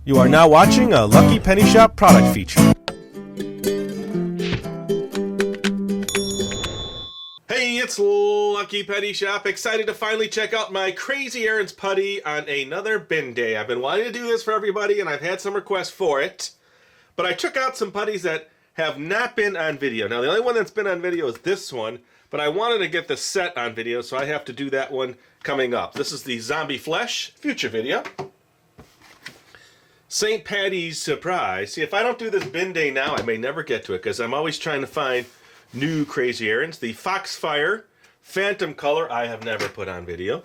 You are now watching a Lucky Penny Shop product feature. Hey, it's Lucky Penny Shop. Excited to finally check out my Crazy Errands putty on another bin day. I've been wanting to do this for everybody, and I've had some requests for it. But I took out some putties that have not been on video. Now, the only one that's been on video is this one, but I wanted to get the set on video, so I have to do that one coming up. This is the Zombie Flesh future video. St. Patty's Surprise. See, if I don't do this bin day now, I may never get to it, because I'm always trying to find new Crazy Errands. The Foxfire Phantom Color, I have never put on video.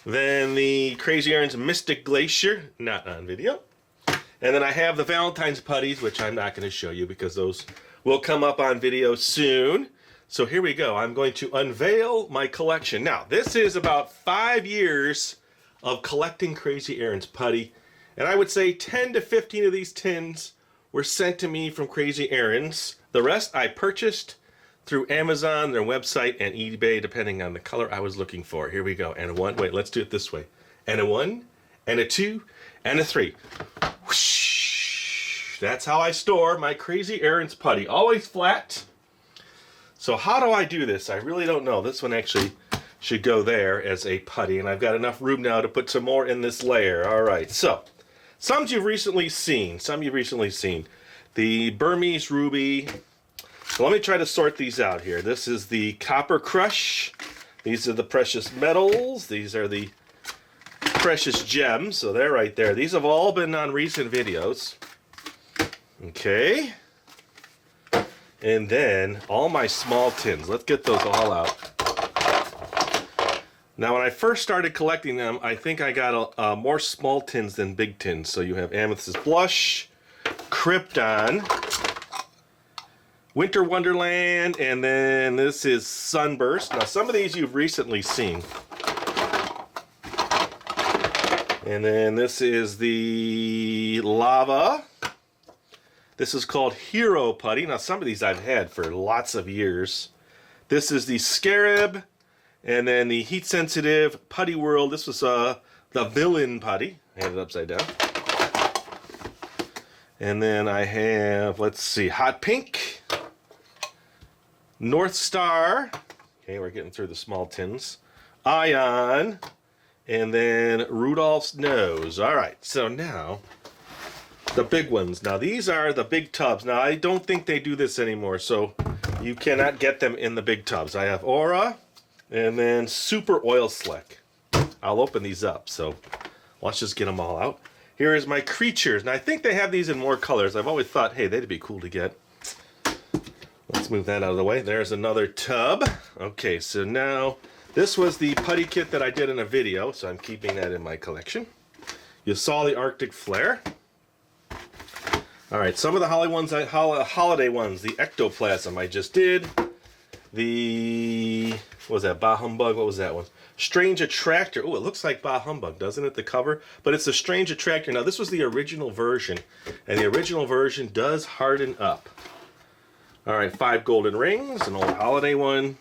Then the Crazy Errands Mystic Glacier, not on video. And then I have the Valentine's putties, which I'm not going to show you because those will come up on video soon. So here we go. I'm going to unveil my collection. Now, this is about 5 years of collecting Crazy Errands putty. And I would say 10 to 15 of these tins were sent to me from Crazy Errands. The rest I purchased through Amazon, their website, and eBay, depending on the color I was looking for. Here we go. And a one. Wait, let's do it this way. And a one, and a two, and a three. Whoosh. That's how I store my Crazy Errands putty. Always flat. So how do I do this? I really don't know. This one actually should go there as a putty, and I've got enough room now to put some more in this layer. All right, so some you've recently seen. The Burmese Ruby. So let me try to sort these out here. This is the Copper Crush. These are the Precious Metals. These are the Precious Gems. So they're right there. These have all been on recent videos. Okay. And then all my small tins. Let's get those all out. Now, when I first started collecting them, I think I got more small tins than big tins. So you have Amethyst Blush, Krypton, Winter Wonderland, and then this is Sunburst. Now, some of these you've recently seen. And then this is the Lava. This is called Hero Putty. Now, some of these I've had for lots of years. This is the Scarab. And then the Heat Sensitive Putty World. This was the Villain Putty. I had it upside down. And then I have, let's see, Hot Pink, North Star. Okay, we're getting through the small tins. Ion. And then Rudolph's Nose. All right, so now the big ones. Now these are the big tubs. Now I don't think they do this anymore, so you cannot get them in the big tubs. I have Aura. And then Super Oil Slick. I'll open these up, so let's just get them all out. Here is my Creatures. Now, I think they have these in more colors. I've always thought, hey, they'd be cool to get. Let's move that out of the way. There's another tub. Okay, so now, this was the putty kit that I did in a video, so I'm keeping that in my collection. You saw the Arctic Flare. All right, some of the holiday ones, the Ectoplasm I just did. The, what was that, Bah Humbug? What was that one? Strange Attractor. Oh, it looks like Bah Humbug, doesn't it, the cover? But it's a Strange Attractor. Now, this was the original version, and the original version does harden up. All right, 5 golden rings, an old holiday one.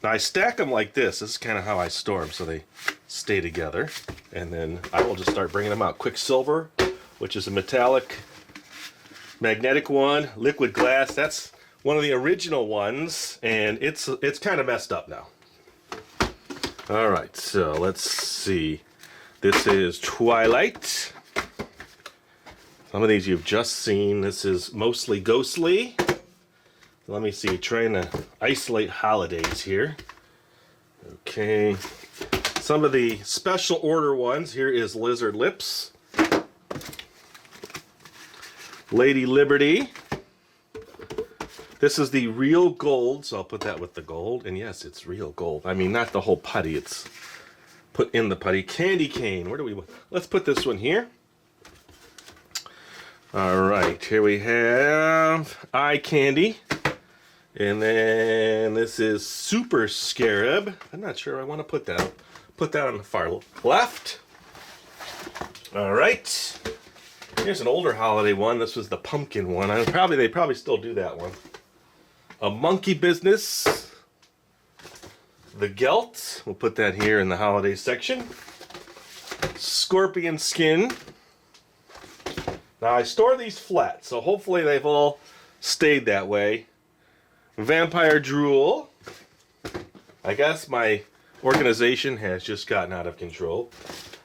Now, I stack them like this. This is kind of how I store them, so they stay together. And then I will just start bringing them out. Quicksilver, which is a metallic magnetic one. Liquid Glass, that's one of the original ones, and it's kind of messed up now. All right, so let's see. This is Twilight. Some of these you've just seen. This is mostly Ghostly. Let me see, trying to isolate holidays here. Okay. Some of the special order ones. Here is Lizard Lips. Lady Liberty. This is the real gold, so I'll put that with the gold. And yes, it's real gold. I mean, not the whole putty. It's put in the putty. Candy cane. Where do we... Let's put this one here. All right. Here we have Eye Candy. And then this is Super Scarab. I'm not sure I want to put that. Put that on the far left. All right. Here's an older holiday one. This was the pumpkin one. They probably still do that one. A Monkey Business. The Gelt. We'll put that here in the holiday section. Scorpion Skin. Now I store these flat, so hopefully they've all stayed that way. Vampire Drool. I guess my organization has just gotten out of control.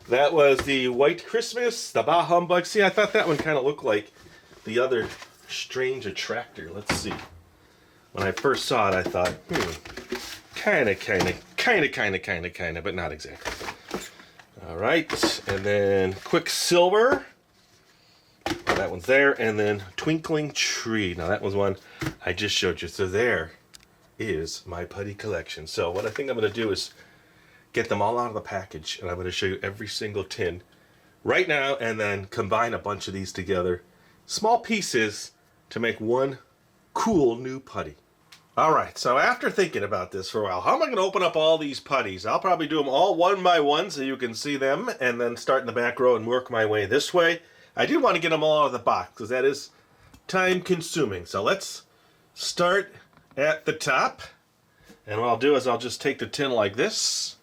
That was the White Christmas, the Bah Humbug. See, I thought that one kind of looked like the other Strange Attractor. Let's see. When I first saw it, I thought, kind of, but not exactly. All right, and then Quicksilver. Oh, that one's there, and then Twinkling Tree. Now that was one I just showed you. So there is my putty collection. So what I think I'm going to do is get them all out of the package, and I'm going to show you every single tin right now, and then combine a bunch of these together, small pieces, to make one cool new putty. All right, so after thinking about this for a while, how am I going to open up all these putties? I'll probably do them all one by one so you can see them, and then start in the back row and work my way this way. I do want to get them all out of the box because that is time consuming. So let's start at the top, and what I'll do is I'll just take the tin like this,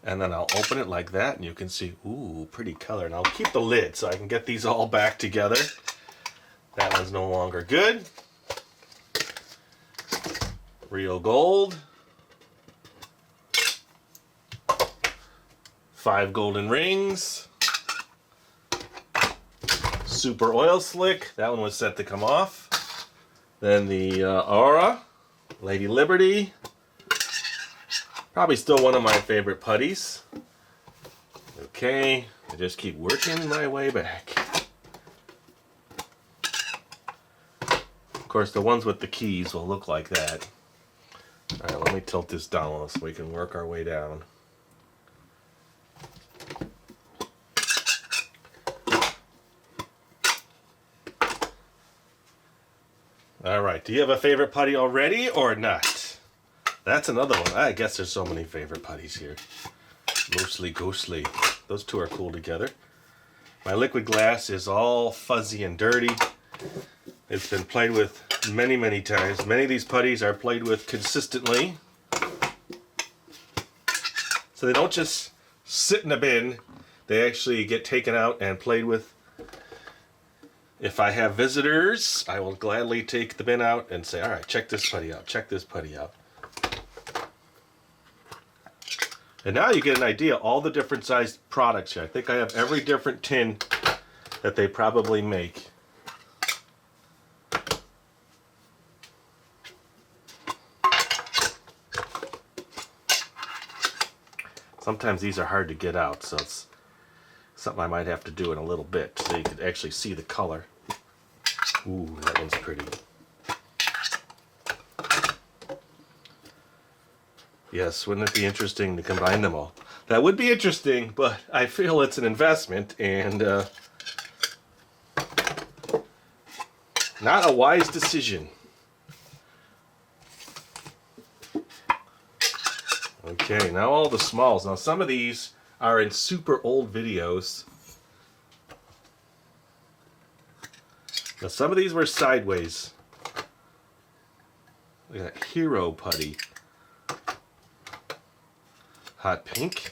and then I'll open it like that, and you can see, ooh, pretty color. And I'll keep the lid so I can get these all back together. That one's no longer good. Real gold. 5 golden rings. Super oil slick. That one was set to come off. Then the Aura. Lady Liberty. Probably still one of my favorite putties. Okay, I just keep working my way back. Of course, the ones with the keys will look like that. All right, let me tilt this down a little so we can work our way down. All right, do you have a favorite putty already or not? That's another one. I guess there's so many favorite putties here. Mostly ghostly. Those two are cool together. My liquid glass is all fuzzy and dirty. It's been played with many, many times. Many of these putties are played with consistently. So they don't just sit in a bin. They actually get taken out and played with. If I have visitors, I will gladly take the bin out and say, all right, check this putty out, check this putty out. And now you get an idea, all the different sized products here. I think I have every different tin that they probably make. Sometimes these are hard to get out, so it's something I might have to do in a little bit so you can actually see the color. Ooh, that one's pretty. Yes, wouldn't it be interesting to combine them all? That would be interesting, but I feel it's an investment and not a wise decision. Okay, now all the smalls. Now some of these are in super old videos. Now some of these were sideways. Look at that Hero Putty. Hot pink.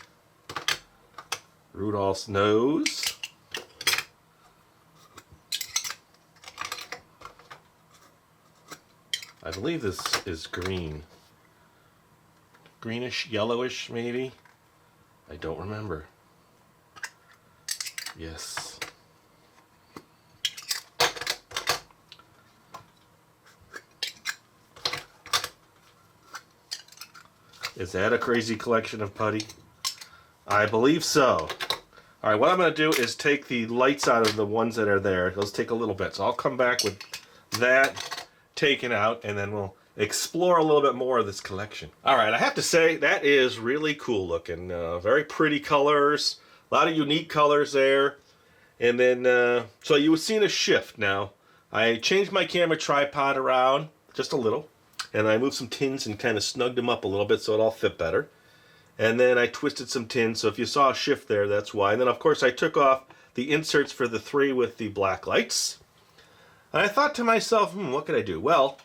Rudolph's nose. I believe this is green. Greenish, yellowish, maybe. I don't remember. Yes. Is that a crazy collection of putty? I believe so. All right, what I'm going to do is take the lights out of the ones that are there. Those take a little bit, so I'll come back with that taken out, and then we'll explore a little bit more of this collection. All right, I have to say that is really cool looking. Very pretty colors, a lot of unique colors there. And then, so you were seeing a shift now. I changed my camera tripod around just a little, and I moved some tins and kind of snugged them up a little bit so it all fit better. And then I twisted some tins, so if you saw a shift there, that's why. And then, of course, I took off the inserts for the 3 with the black lights. And I thought to myself, what could I do? Well,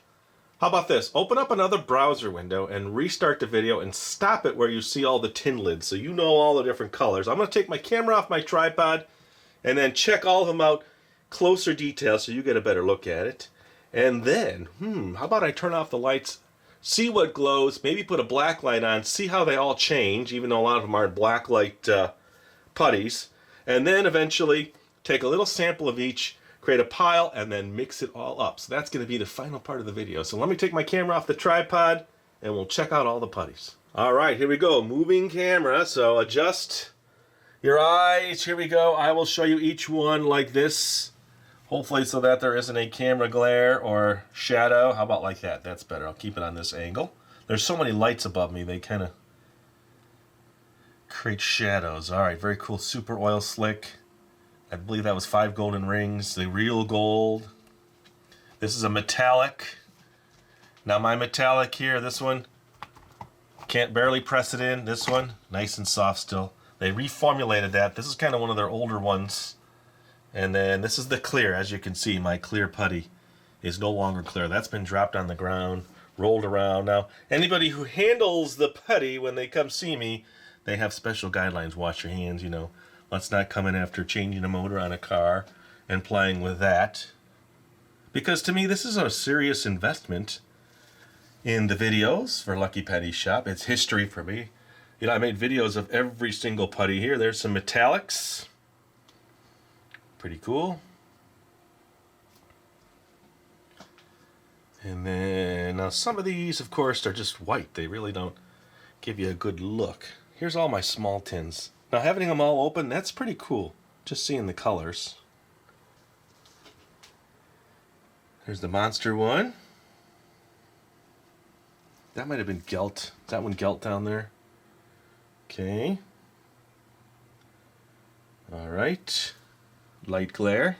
how about this? Open up another browser window and restart the video and stop it where you see all the tin lids so you know all the different colors. I'm going to take my camera off my tripod and then check all of them out closer detail so you get a better look at it. And then, how about I turn off the lights, see what glows, maybe put a black light on, see how they all change, even though a lot of them are black light putties. And then eventually take a little sample of each, create a pile, and then mix it all up. So that's going to be the final part of the video. So let me take my camera off the tripod, and we'll check out all the putties. All right, here we go. Moving camera, so adjust your eyes. Here we go. I will show you each one like this. Hopefully so that there isn't a camera glare or shadow. How about like that? That's better. I'll keep it on this angle. There's so many lights above me, they kind of create shadows. All right, very cool. Super oil slick. I believe that was 5 golden rings. The real gold. This is a metallic. Now my metallic here, this one, can't barely press it in. This one, nice and soft still. They reformulated that. This is kind of one of their older ones. And then this is the clear. As you can see, my clear putty is no longer clear. That's been dropped on the ground, rolled around. Now, anybody who handles the putty when they come see me, they have special guidelines. Wash your hands, you know. Let's not come in after changing a motor on a car and playing with that. Because to me, this is a serious investment in the videos for Lucky Putty Shop. It's history for me. You know, I made videos of every single putty here. There's some metallics. Pretty cool. And then, now some of these, of course, are just white. They really don't give you a good look. Here's all my small tins. Now, having them all open, that's pretty cool. Just seeing the colors. There's the monster one. That might have been Gelt. Is that one Gelt down there? Okay. All right. Light glare.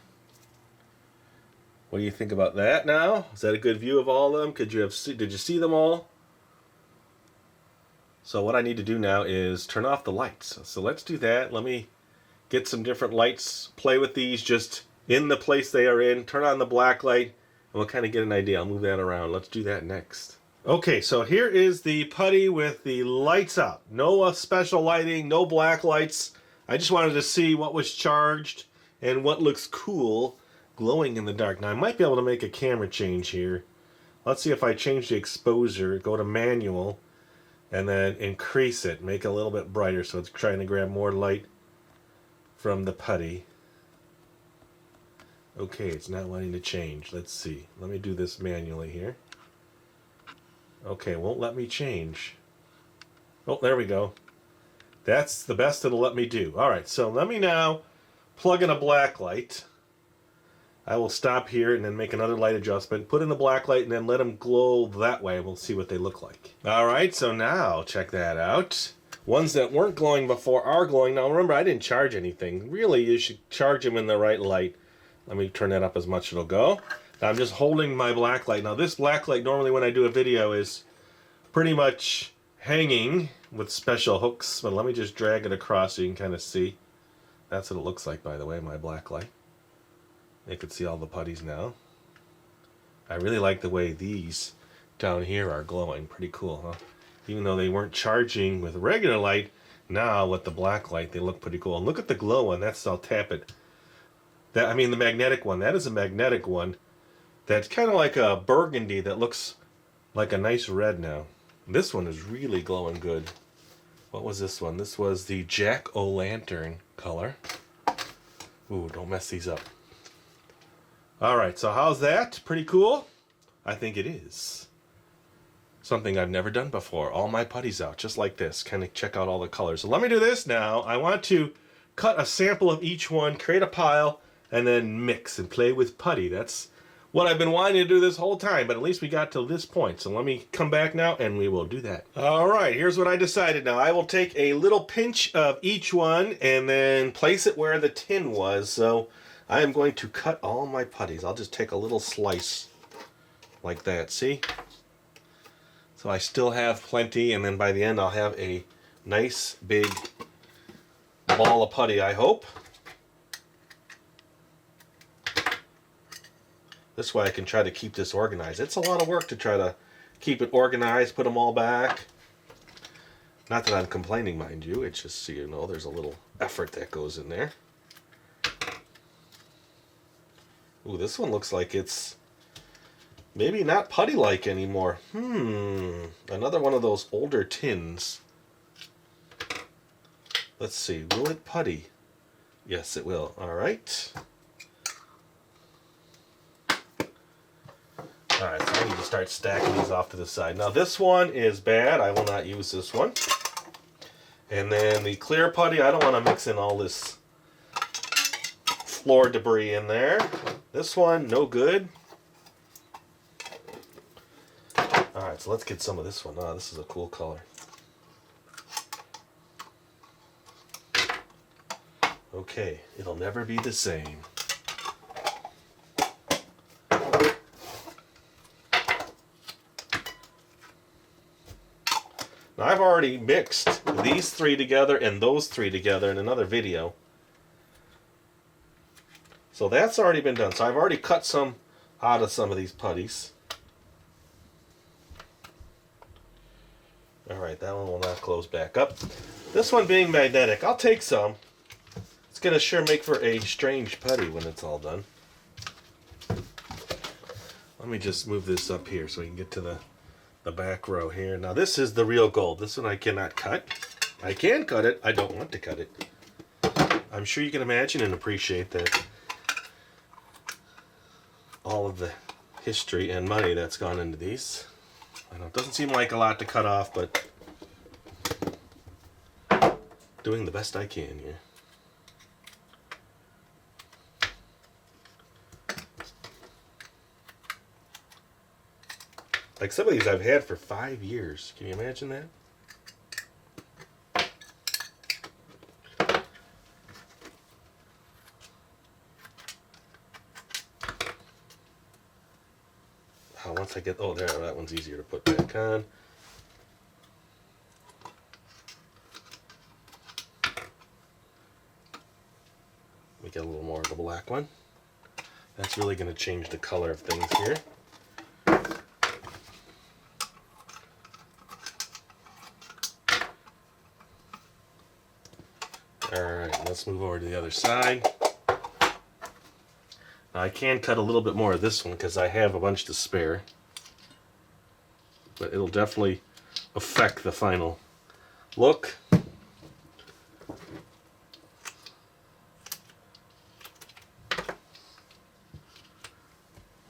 What do you think about that now? Is that a good view of all of them? Did you see them all? So what I need to do now is turn off the lights. So let's do that. Let me get some different lights, play with these just in the place they are in, turn on the black light, and we'll kind of get an idea. I'll move that around. Let's do that next. Okay, so here is the putty with the lights out. No special lighting, no black lights. I just wanted to see what was charged and what looks cool glowing in the dark. Now I might be able to make a camera change here. Let's see if I change the exposure, go to manual, and then increase it, make it a little bit brighter so it's trying to grab more light from the putty. Okay, it's not wanting to change. Let's see. Let me do this manually here. Okay, won't let me change. Oh, there we go. That's the best it'll let me do. All right, so let me now plug in a black light. I will stop here and then make another light adjustment, put in the black light, and then let them glow that way. We'll see what they look like. All right, so now check that out. Ones that weren't glowing before are glowing. Now remember, I didn't charge anything. Really, you should charge them in the right light. Let me turn that up as much as it'll go. Now I'm just holding my black light. Now this black light, normally when I do a video, is pretty much hanging with special hooks. But let me just drag it across so you can kind of see. That's what it looks like, by the way, my black light. You can see all the putties now. I really like the way these down here are glowing. Pretty cool, huh? Even though they weren't charging with regular light, now with the black light, they look pretty cool. And look at the glow one. That's, I'll tap it. I mean the magnetic one. That is a magnetic one. That's kind of like a burgundy that looks like a nice red now. This one is really glowing good. What was this one? This was the Jack-o'-lantern color. Ooh, don't mess these up. Alright, so how's that? Pretty cool? I think it is. Something I've never done before. All my putties out, just like this. Kind of check out all the colors. So let me do this now. I want to cut a sample of each one, create a pile, and then mix and play with putty. That's what I've been wanting to do this whole time, but at least we got to this point. So let me come back now and we will do that. Alright, here's what I decided now. I will take a little pinch of each one and then place it where the tin was. So I am going to cut all my putties. I'll just take a little slice like that, see? So I still have plenty, and then by the end I'll have a nice big ball of putty, I hope. This way I can try to keep this organized. It's a lot of work to try to keep it organized, put them all back. Not that I'm complaining, mind you. It's just so you know there's a little effort that goes in there. Ooh, this one looks like it's maybe not putty-like anymore. Another one of those older tins. Let's see, will it putty? Yes, it will. All right. All right, so I need to start stacking these off to the side. Now this one is bad. I will not use this one. And then the clear putty, I don't want to mix in all this floor debris in there. This one, no good. All right, so let's get some of this one. Oh, this is a cool color. Okay, it'll never be the same. Now I've already mixed these three together and those three together in another video. So that's already been done. So I've already cut some out of some of these putties. Alright, that one will not close back up. This one being magnetic, I'll take some. It's going to sure make for a strange putty when it's all done. Let me just move this up here so we can get to the back row here. Now this is the real gold. This one I cannot cut. I can cut it. I don't want to cut it. I'm sure you can imagine and appreciate that all of the history and money that's gone into these. I know it doesn't seem like a lot to cut off, but doing the best I can here. Like some of these I've had for 5 years. Can you imagine that? Once I get, oh there, that one's easier to put back on. We get a little more of the black one. That's really going to change the color of things here. Alright, let's move over to the other side. Now I can cut a little bit more of this one because I have a bunch to spare. But it'll definitely affect the final look.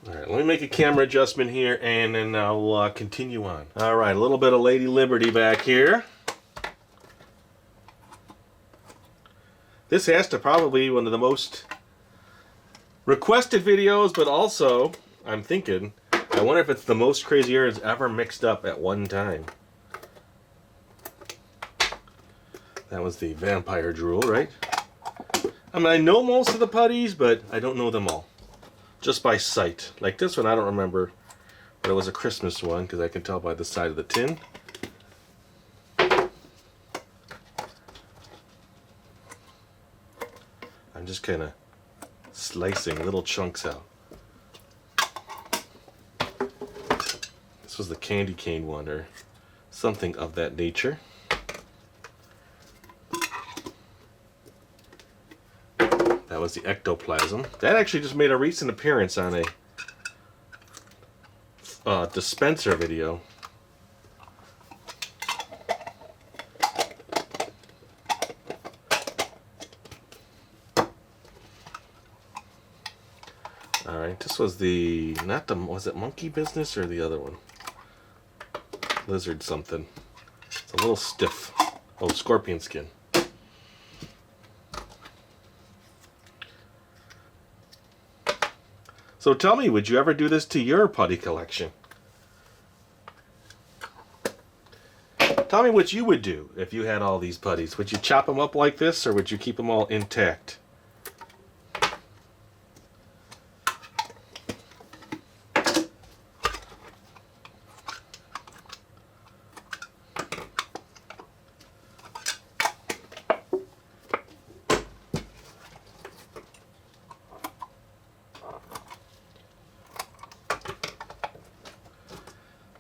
Alright, let me make a camera adjustment here and then I'll continue on. Alright, a little bit of Lady Liberty back here. This has to probably be one of the most requested videos, but also, I'm thinking, I wonder if it's the most crazy yarns ever mixed up at one time. That was the vampire drool, right? I mean, I know most of the putties, but I don't know them all. Just by sight. Like this one, I don't remember, but it was a Christmas one, because I can tell by the side of the tin. I'm just kind of slicing little chunks out. This was the candy cane one or something of that nature. That was the ectoplasm. That actually just made a recent appearance on a dispenser video. Alright, this was the, not the, was it monkey business or the other one? Lizard something. It's a little stiff. Oh, scorpion skin. So tell me, would you ever do this to your putty collection? Tell me what you would do if you had all these putties. Would you chop them up like this or would you keep them all intact?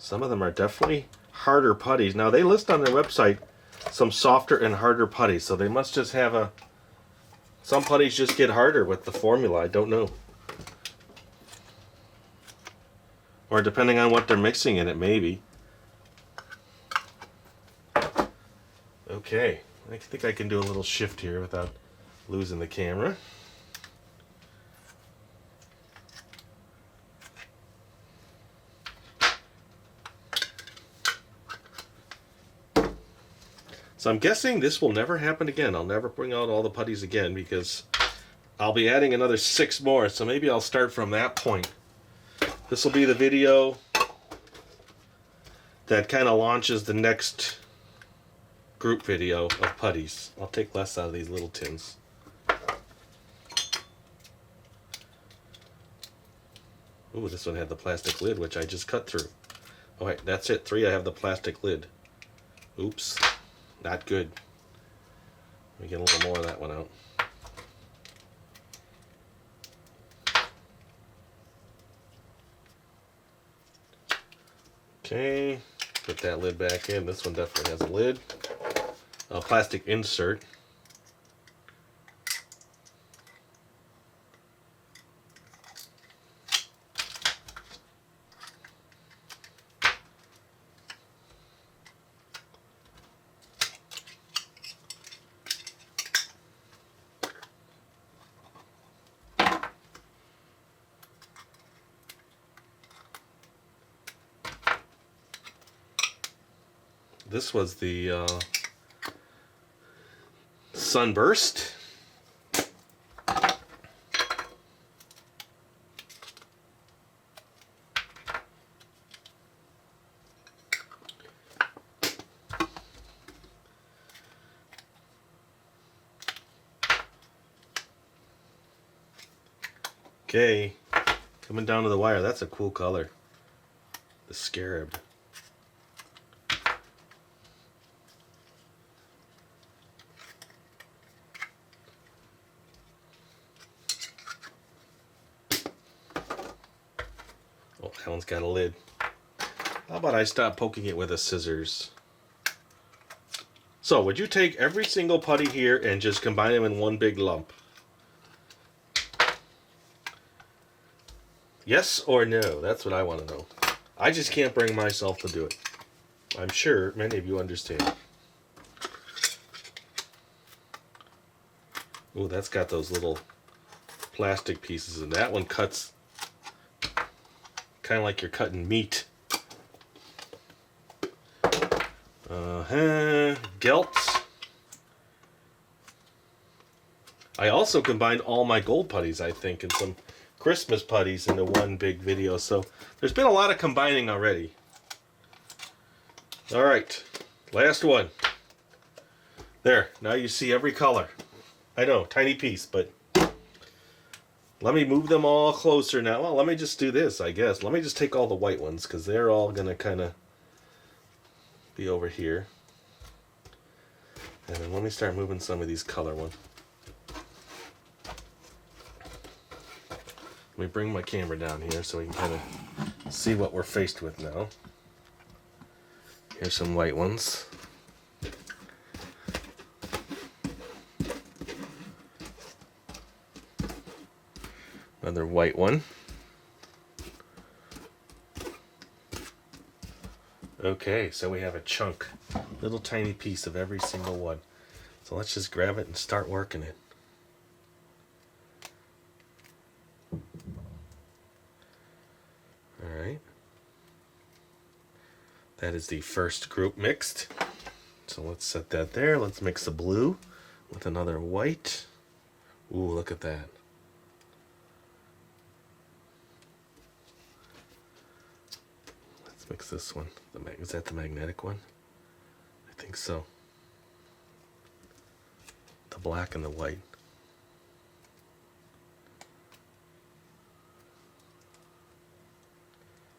Some of them are definitely harder putties. Now they list on their website some softer and harder putties, so they must just have a... Some putties just get harder with the formula, I don't know. Or depending on what they're mixing in it, maybe. Okay, I think I can do a little shift here without losing the camera. So I'm guessing this will never happen again. I'll never bring out all the putties again because I'll be adding another 6 more. So maybe I'll start from that point. This will be the video that kind of launches the next group video of putties. I'll take less out of these little tins. Ooh, this one had the plastic lid, which I just cut through. Oh wait, that's it. 3, I have the plastic lid. Oops. Not good. Let me get a little more of that one out. Okay, put that lid back in. This one definitely has a lid. A plastic insert. This was the Sunburst. Okay, coming down to the wire. That's a cool color. The Scarab. Oh, that one's got a lid. How about I stop poking it with a scissors? So, would you take every single putty here and just combine them in one big lump? Yes or no? That's what I want to know. I just can't bring myself to do it. I'm sure many of you understand. Oh, that's got those little plastic pieces, and that one cuts kind of like you're cutting meat. Gelts. I also combined all my gold putties, I think, and some Christmas putties into one big video. So there's been a lot of combining already. All right, last one. There, now you see every color. I know, tiny piece, but let me move them all closer now. Well, let me just do this, I guess. Let me just take all the white ones because they're all going to kind of be over here. And then let me start moving some of these color ones. Let me bring my camera down here so we can kind of see what we're faced with now. Here's some white ones. Another white one. Okay, so we have a chunk, little tiny piece of every single one. So let's just grab it and start working it. All right. That is the first group mixed. So let's set that there. Let's mix the blue with another white. Ooh, look at that. Mix this one. Is that the magnetic one? I think so. The black and the white.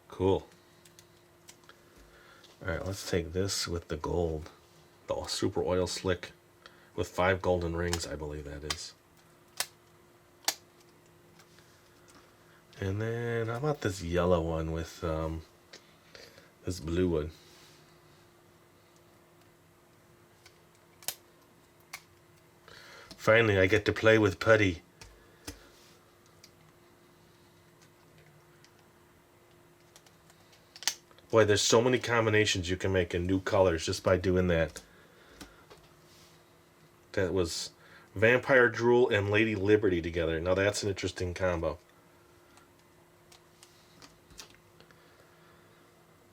Cool. Alright, let's take this with the gold. The super oil slick with 5 golden rings, I believe that is. And then how about this yellow one with this blue one? Finally, I get to play with Putty. Boy, there's so many combinations you can make in new colors just by doing that. That was Vampire Drool and Lady Liberty together. Now that's an interesting combo.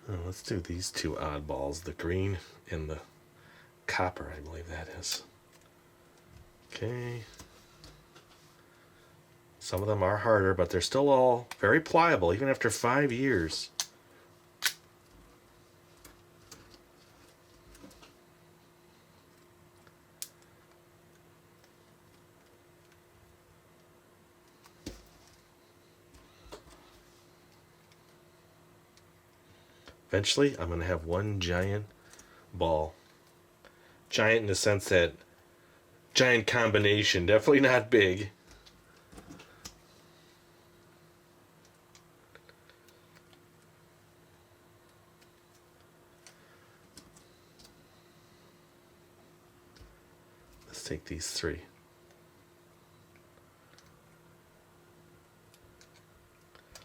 Oh, let's do these two oddballs, the green and the copper, I believe that is. Okay. Some of them are harder, but they're still all very pliable, even after 5 years. Eventually, I'm going to have one giant ball. Giant in the sense that giant combination, definitely not big. Let's take these three.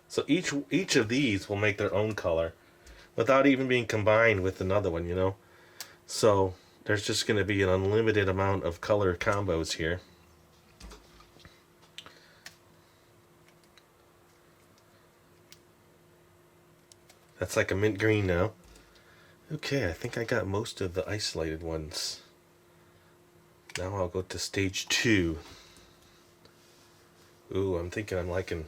So each of these will make their own color without even being combined with another one, you know. So there's just going to be an unlimited amount of color combos here. That's like a mint green now. Okay, I think I got most of the isolated ones. Now I'll go to stage 2. Ooh, I'm thinking I'm liking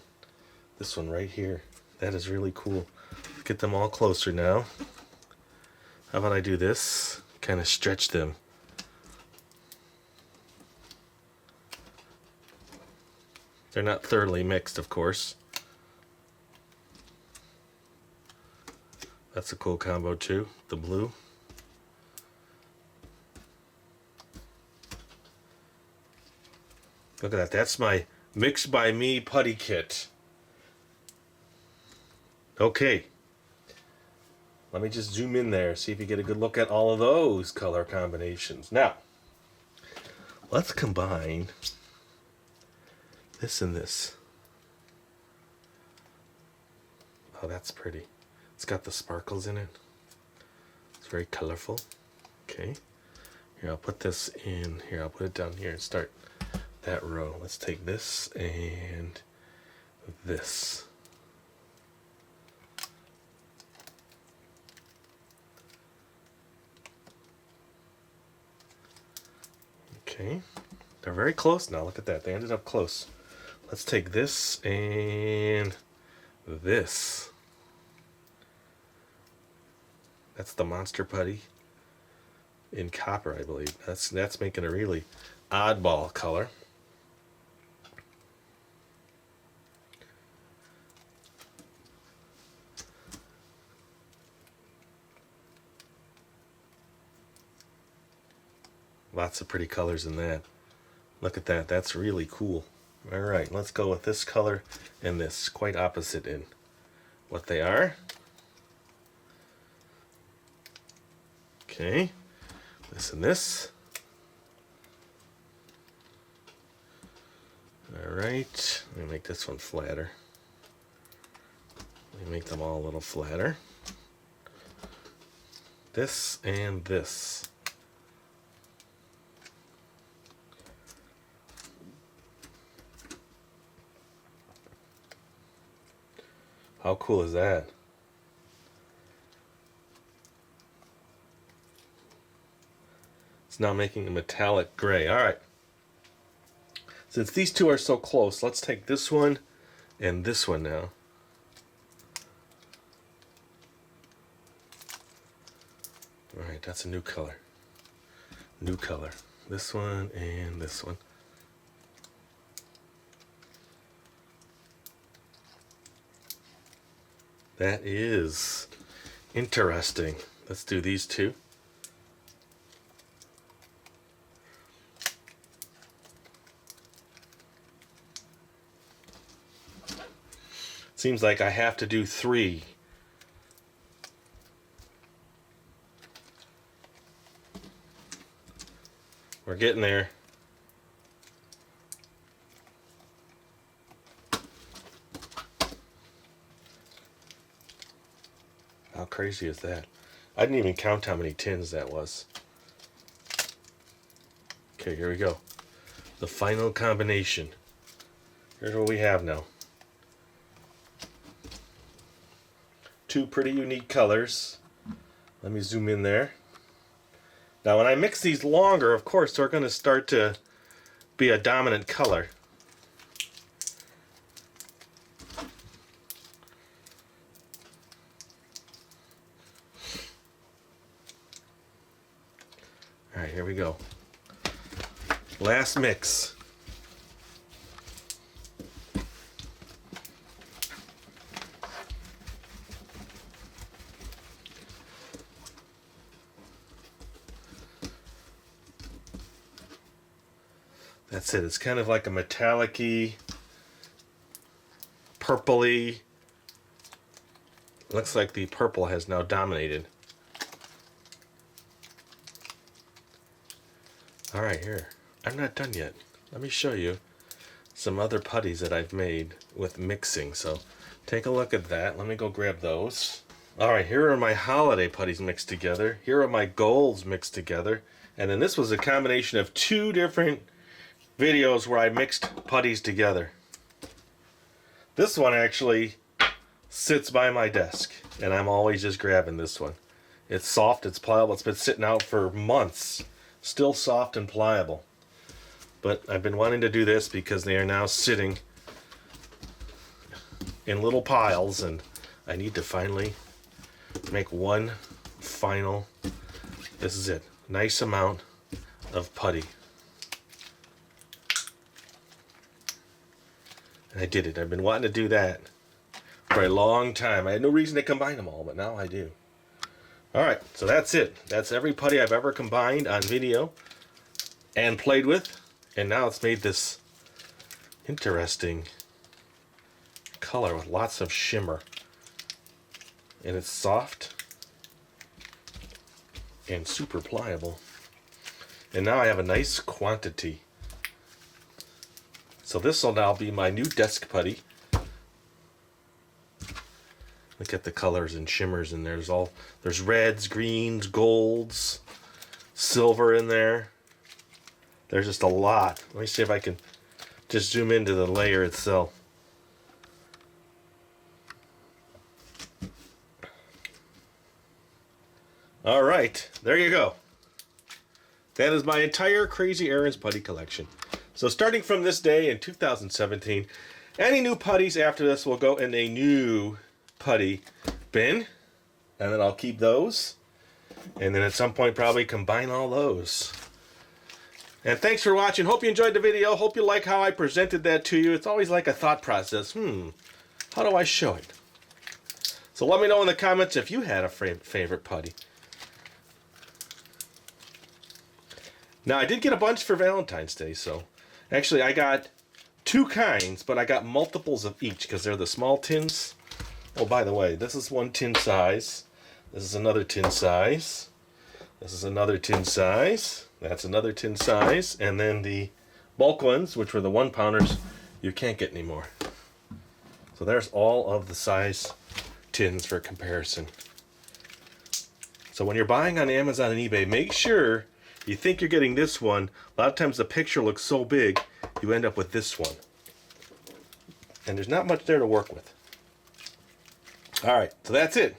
this one right here. That is really cool. Get them all closer now. How about I do this? Kind of stretch them. They're not thoroughly mixed, of course. That's a cool combo too, the blue. Look at that, that's my Mix by Me putty kit. Okay. Let me just zoom in there, see if you get a good look at all of those color combinations. Now, let's combine this and this. Oh, that's pretty. It's got the sparkles in it. It's very colorful. Okay. Here, I'll put this in. Here, I'll put it down here and start that row. Let's take this and this. Okay. They're very close now. Look at that. They ended up close. Let's take this and this. That's the Monster Putty in copper, I believe. That's making a really oddball color. Lots of pretty colors in that. Look at that. That's really cool. All right, let's go with this color and this. Quite opposite in what they are. Okay, this and this. All right, let me make this one flatter. Let me make them all a little flatter. This and this. How cool is that? It's now making a metallic gray. All right. Since these two are so close, let's take this one and this one now. All right, that's a new color. New color. This one and this one. That is interesting. Let's do these two. Seems like I have to do 3. We're getting there. How crazy is that? I didn't even count how many tins that was. Okay, here we go. The final combination. Here's what we have now. Two pretty unique colors. Let me zoom in there. Now when I mix these longer, of course, they're going to start to be a dominant color. Alright, here we go. Last mix. That's it. It's kind of like a metallic-y, purpley. Looks like the purple has now dominated. Alright, here. I'm not done yet. Let me show you some other putties that I've made with mixing. So take a look at that. Let me go grab those. Alright, here are my holiday putties mixed together. Here are my golds mixed together. And then this was a combination of two different videos where I mixed putties together. This one actually sits by my desk, and I'm always just grabbing this one. It's soft, it's pliable, it's been sitting out for months. Still soft and pliable. But I've been wanting to do this because they are now sitting in little piles, and I need to finally make one final, this is it, nice amount of putty. And I did it. I've been wanting to do that for a long time. I had no reason to combine them all, but now I do. Alright, so that's it. That's every putty I've ever combined on video and played with. And now it's made this interesting color with lots of shimmer. And it's soft and super pliable. And now I have a nice quantity. So this will now be my new desk putty. Look at the colors and shimmers in there. There's reds, greens, golds, silver in there. There's just a lot. Let me see if I can just zoom into the layer itself. Alright, there you go. That is my entire Crazy Aaron's putty collection. So starting from this day in 2017, any new putties after this will go in a new putty bin. And then I'll keep those. And then at some point probably combine all those. And thanks for watching. Hope you enjoyed the video. Hope you like how I presented that to you. It's always like a thought process. How do I show it? So let me know in the comments if you had a favorite putty. Now I did get a bunch for Valentine's Day, so actually I got two kinds, but I got multiples of each because they're the small tins. Oh, by the way, this is one tin size. This is another tin size. This is another tin size. That's another tin size. And then the bulk ones, which were the 1 pounders, you can't get anymore. So there's all of the size tins for comparison. So when you're buying on Amazon and eBay, make sure you think you're getting this one. A lot of times the picture looks so big, you end up with this one. And there's not much there to work with. Alright, so that's it.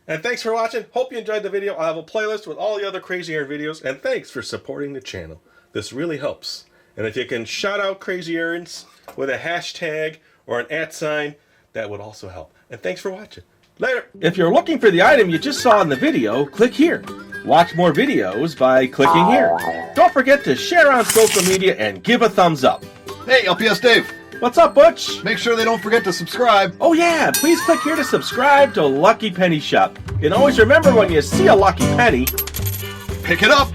And thanks for watching. Hope you enjoyed the video. I'll have a playlist with all the other Crazy Aaron videos. And thanks for supporting the channel. This really helps. And if you can shout out Crazy Aaron's with a hashtag or an @sign, that would also help. And thanks for watching. Later. If you're looking for the item you just saw in the video, click here. Watch more videos by clicking here. Don't forget to share on social media and give a thumbs up. Hey, LPS-Dave. What's up, Butch? Make sure they don't forget to subscribe. Oh yeah, please click here to subscribe to Lucky Penny Shop. And always remember, when you see a lucky penny, Pick it up.